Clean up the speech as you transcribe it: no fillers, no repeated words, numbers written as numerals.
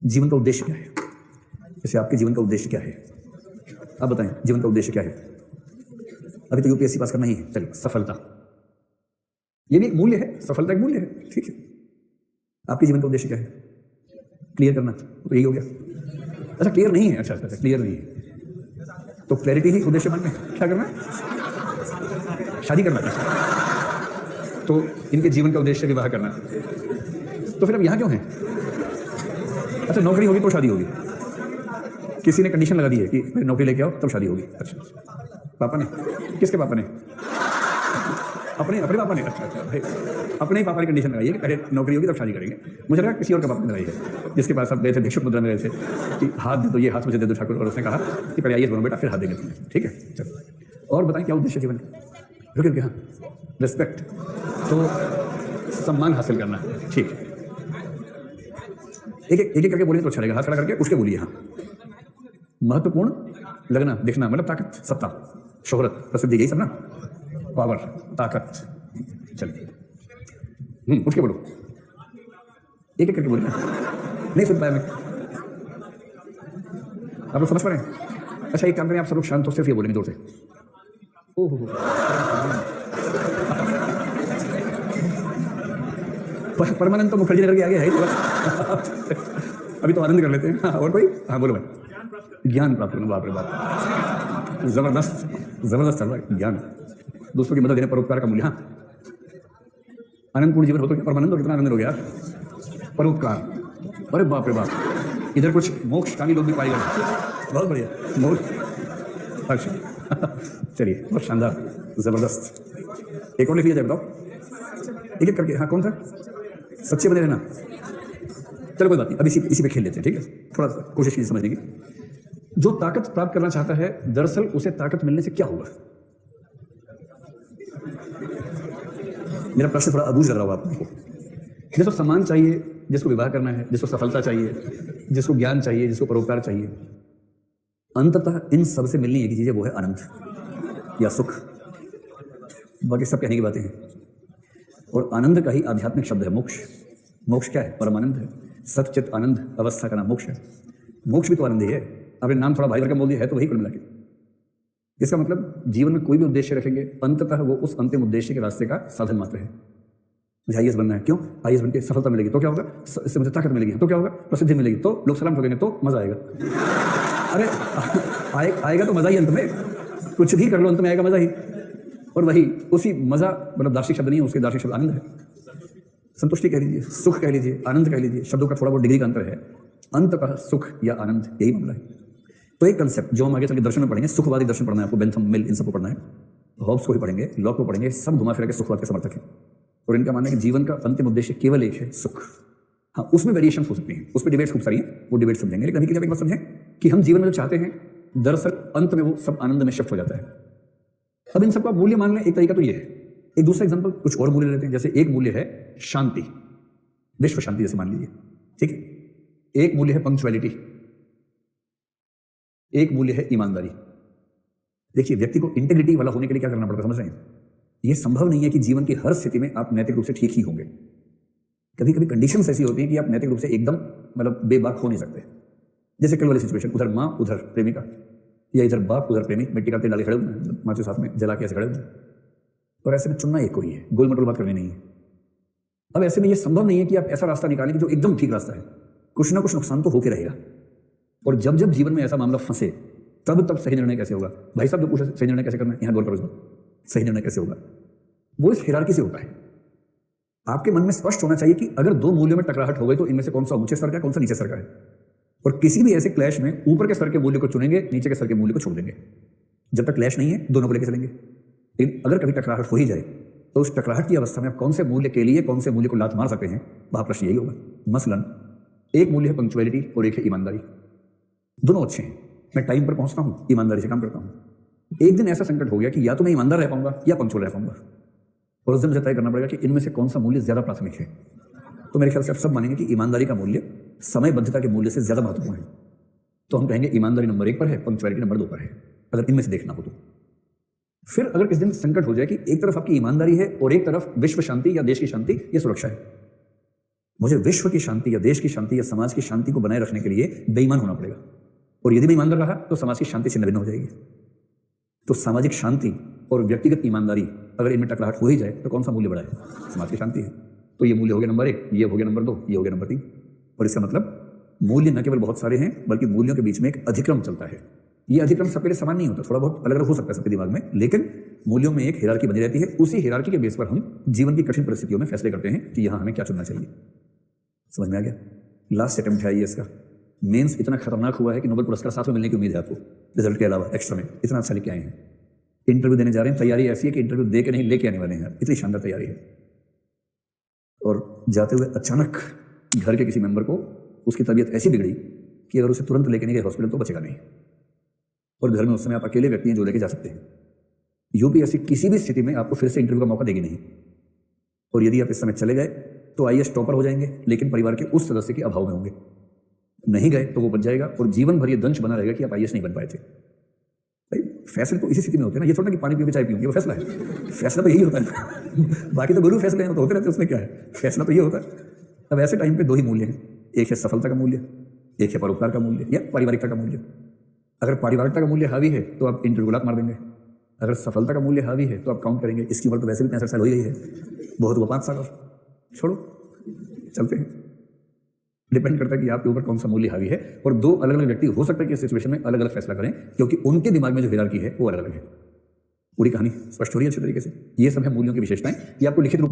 जीवन का उद्देश्य क्या है? जैसे आपके जीवन का उद्देश्य क्या है? आप बताएं, जीवन का उद्देश्य क्या है? अभी तो यूपीएससी पास करना ही है, चलिए सफलता, ये भी एक मूल्य है, सफलता एक मूल्य है, ठीक है। आपके जीवन का उद्देश्य क्या है? क्लियर करना, तो यही हो गया। अच्छा क्लियर नहीं है, अच्छा क्लियर नहीं है, तो क्लैरिटी ही उद्देश्य मान में क्या करना है? शादी करना है, तो इनके जीवन का उद्देश्य विवाह करना, तो फिर अब यहाँ क्यों है? अच्छा नौकरी होगी तो शादी होगी, किसी ने कंडीशन लगा दी है कि नौकरी लेके आओ तब शादी होगी। अच्छा पापा ने, किसके पापा ने? अपने पापा ने। अच्छा भाई अपने ही पापा ने कंडीशन लगाई है कि पहले नौकरी होगी तब शादी करेंगे। मुझे लगा किसी और का पापा ने लगाई है, जिसके पास आप गए थे भिक्षुक मुद्रा में गए थे कि हाथ दे दो, ये हाथ मुझे दे दो ठाकुर, और उसने कहा कि पहले आइए बनो बेटा फिर हाथ देंगे तुम्हें, ठीक है। चलो और बताएं क्या उद्देश्य जीवन का? रुके हाँ, रिस्पेक्ट, तो सम्मान हासिल करना, ठीक है। एक एक करके बोलिए तो अच्छा लगेगा, हाथ खड़ा करके उसके बोलिए। हाँ महत्वपूर्ण लगना, दिखना, मतलब ताकत, सत्ता, शोहरत, प्रसिद्धि, यही सब ना, पावर, ताकत। चलिए उठ के बोलो, एक एक करके बोलिए। नहीं सुन पाया मैं, आप लोग समझ पा रहे हैं? अच्छा एक काम करें, आप सब लोग शांत हो, सिर्फ ये बोलेंगे जोर से। ओह परमानंद तो मुखर्जी नगर के आगे है अभी तो आनंद कर लेते हैं। हाँ और कोई? हाँ बोलो भाई। ज्ञान प्राप्त करना, बाप रे बाप, जबरदस्त जबरदस्त चल रहा है ज्ञान, दूसरों की मदद देने, परोपकार का मूल्य। हाँ आनंदपूर्ण जीवन हो तो क्या परमानंद, और कितना आनंद हो गया, परोपकार, अरे बाप रे बाप, इधर कुछ मोक्षकामी लोग भी पाए गए, बहुत बढ़िया मोक्ष। अच्छा चलिए बहुत शानदार, जबरदस्त। एक और लिख लिया जाए, बताओ एक एक करके। हाँ कौन था? सच्चे बने रहना, चलो कोई बात नहीं, अब इसी पे खेल लेते हैं, ठीक है। थोड़ा सा कोशिश कीजिए समझने की। जो ताकत प्राप्त करना चाहता है, दरअसल उसे ताकत मिलने से क्या होगा? मेरा प्रश्न थोड़ा अबूझ लग रहा होगा आपको। जिसको सम्मान चाहिए, जिसको विवाह करना है, जिसको सफलता चाहिए, जिसको ज्ञान चाहिए, जिसको परोपकार चाहिए, अंततः इन सब से मिलनी एक ही चीज है, वो है आनंद या सुख। बाकी सब कहने की बातें हैं, और आनंद का ही आध्यात्मिक शब्द है मोक्ष। मोक्ष क्या है? परमानंद है, सतचित आनंद अवस्था का नाम मोक्ष है। मोक्ष भी तो आनंद ही है, आपने नाम थोड़ा भारी करके बोल दिया है, तो वही कुल मिला के। इसका मतलब जीवन में कोई भी उद्देश्य रखेंगे, अंततः वो उस अंतिम उद्देश्य के रास्ते का साधन मात्र है। मुझे आईएएस बनना है, क्यों? आईएएस बनके सफलता मिलेगी तो क्या होगा? इससे मुझे ताकत मिलेगी तो क्या होगा? प्रसिद्धि मिलेगी तो लोग सलाम ठोकेंगे तो मजा आएगा। अरे आएगा तो मजा ही, अंत में कुछ भी कर लो अंत में आएगा मजा ही। और वही उसी मजा, मतलब दार्शनिक शब्द नहीं है, उसके दार्शनिक शब्द आनंद है, संतुष्टि कह लीजिए, सुख कह लीजिए, आनंद कह लीजिए, शब्दों का थोड़ा बहुत डिग्री का अंतर है। अंततः सुख या आनंद, यही मामला है। तो एक कंसेप्ट जो हम आगे चल के दर्शन में पढ़ेंगे, सुखवादी दर्शन पढ़ना है आपको, बेंथम, मिल, इन सबको पढ़ना है, हॉब्स को भी पढ़ेंगे, लॉक को पढ़ेंगे, सब घुमा फिरा के सुखवाद के समर्थक हैं। और इनका मानना है कि जीवन का अंतिम उद्देश्य केवल एक है, सुख। हाँ उसमें वेरिएशन हो सकती हैं, उसमें डिबेट्स खूब सारी हैं, वो डिबेट समझेंगे। लेकिन अभी के लिए एक बात समझें कि हम जीवन में जो चाहते हैं, दरअसल अंत में वो सब आनंद में शिफ्ट हो जाता है। अब इन सबका मूल्य मान लें, एक तरीका तो ये है। एक दूसरा एग्जांपल कुछ और मूल्य लेते हैं, जैसे एक मूल्य है शांति, विश्व शांति जैसे मान लीजिए, ठीक है। एक मूल्य है पंक्चुअलिटी, एक मूल्य है ईमानदारी। देखिए व्यक्ति को इंटेग्रिटी वाला होने के लिए क्या करना पड़ता है, समझ रहे हैं? यह संभव नहीं है कि जीवन की हर स्थिति में आप नैतिक रूप से ठीक ही होंगे। कभी कभी कंडीशंस ऐसी होती हैं कि आप नैतिक रूप से एकदम मतलब बेबाक हो नहीं सकते। जैसे कल वाली सिचुएशन, उधर माँ उधर प्रेमिका, या इधर बाप उधर प्रेमी, मिट्टी का तेल डाले खड़े हुए, माँ के साथ में जला के ऐसे खड़े हुए, और ऐसे में चुनना एक को ही है, गोल मटोल बात करनी नहीं है। अब ऐसे में यह संभव नहीं है कि आप ऐसा रास्ता निकालें कि जो एकदम ठीक रास्ता है, कुछ ना कुछ नुकसान तो होके रहेगा। और जब जब जीवन में ऐसा मामला फंसे, तब सही निर्णय कैसे होगा? भाई साहब जो पूछे सही निर्णय कैसे करना है, यहाँ गौर करो, सही निर्णय कैसे होगा? वो इस हिरार्की से होता है। आपके मन में स्पष्ट होना चाहिए कि अगर दो मूल्यों में टकराहट हो गई तो इनमें से कौन सा ऊंचे स्तर का है, कौन सा नीचे स्तर का है। और किसी भी ऐसे क्लैश में ऊपर के स्तर के मूल्य को चुनेंगे, नीचे के स्तर के मूल्य को छोड़ देंगे। जब तक क्लैश नहीं है, दोनों को लेकर चलेंगे। लेकिन अगर कभी टकराहट हो ही जाए, तो उस टकराहट की अवस्था में आप कौन से मूल्य के लिए कौन से मूल्य को लात मार सकते हैं, वहां प्रश्न यही होगा। मसलन एक मूल्य है पंक्चुअलिटी और एक है ईमानदारी। दोनों अच्छे हैं, मैं टाइम पर पहुंचता हूं, ईमानदारी से काम करता हूं। एक दिन ऐसा संकट हो गया कि या तो मैं ईमानदार रह पाऊंगा या पंक्चुअल रह पाऊंगा, और उस दिन मुझे तय करना पड़ेगा कि इनमें से कौन सा मूल्य ज्यादा प्राथमिक है। तो मेरे ख्याल से आप सब मानेंगे कि ईमानदारी का मूल्य समयबद्धता के मूल्य से ज्यादा महत्वपूर्ण है। तो हम कहेंगे ईमानदारी नंबर 1 पर है, पंक्चुअलिटी नंबर 2 पर है, अगर इनमें से देखना हो तो। फिर अगर इस दिन संकट हो जाए कि एक तरफ आपकी ईमानदारी है और एक तरफ विश्व शांति या देश की शांति या सुरक्षा है, मुझे विश्व की शांति या देश की शांति या समाज की शांति को बनाए रखने के लिए बेईमान होना पड़ेगा, और यदि मैं ईमानदार रहा तो समाज की शांति छिन्न भिन्न हो जाएगी। तो सामाजिक शांति और व्यक्तिगत ईमानदारी अगर इनमें टकराहट हो ही जाए तो कौन सा मूल्य बढ़ाए? समाज की शांति है। तो ये मूल्य हो गया नंबर 1, ये हो गया नंबर 2, ये हो गया नंबर 3। और इसका मतलब मूल्य न केवल बहुत सारे हैं बल्कि मूल्यों के बीच में एक अधिक्रम चलता है। ये अधिक्रम सबके लिए समान नहीं होता, थोड़ा बहुत अलग अलग हो सकता है सबके दिमाग में, लेकिन मूल्यों में एक हिरार्की बनी रहती है। उसी हिरार्की के बेस पर हम जीवन की कठिन परिस्थितियों में फैसले करते हैं कि यहाँ हमें क्या चुनना चाहिए। समझ में आ गया? लास्ट अटेम्प्ट है इसका। मेंस इतना खतरनाक हुआ है कि नोबेल पुरस्कार साथ में मिलने की उम्मीद है आपको, रिजल्ट के अलावा एक्स्ट्रा में। इतना अच्छा लेके आए हैं। इंटरव्यू देने जा रहे हैं, तैयारी ऐसी है कि इंटरव्यू दे के नहीं लेके आने वाले हैं, इतनी शानदार तैयारी है। और जाते हुए अचानक घर के किसी मेंबर को उसकी तबीयत ऐसी बिगड़ी कि अगर उसे तुरंत लेके नहीं गए हॉस्पिटल तो बचेगा नहीं, और घर में उस समय आप अकेले व्यक्ति हैं जो लेके जा सकते हैं। यूपीएससी किसी भी स्थिति में आपको फिर से इंटरव्यू का मौका देगी नहीं, और यदि आप इस समय चले गए तो आईएएस टॉपर हो जाएंगे, लेकिन परिवार के उस सदस्य के अभाव में होंगे। नहीं गए तो वो बच जाएगा, और जीवन भर ये दंश बना रहेगा कि आप आईएएस नहीं बन पाए थे। भाई फैसले तो इसी स्थिति में होते हैं ना, ये थोड़ा कि पानी पी के चाय पीऊंगी वो फैसला है। फैसला तो यही होता है। बाकी तो गुरु फैसले हैं तो होते रहते हैं, उसमें क्या है, फैसला तो ये होता है। अब ऐसे टाइम पे 2 ही मूल्य हैं, एक है सफलता का मूल्य, एक है परोपकार का मूल्य या पारिवारिकता का मूल्य। अगर पारिवारिकता का मूल्य हावी है तो आप इंटरव्यू लात मार देंगे, अगर सफलता का मूल्य हावी है तो आप काउंट करेंगे इसकी उम्र तो वैसे भी 65 साल हो गई है, बहुत हुआ 5 साल और छोड़ो चलते हैं। डिपेंड करता है कि आपके ऊपर कौन सा मूल्य हावी है, और 2 अलग अलग व्यक्ति हो सकता है कि इस सिचुएशन में अलग अलग फैसला करें, क्योंकि उनके दिमाग में जो हिरार्की है वो अलग अलग है। पूरी कहानी स्पष्ट हो रही है अच्छे तरीके से। ये सब है मूल्यों की विशेषताएं, ये आपको लिखित रूप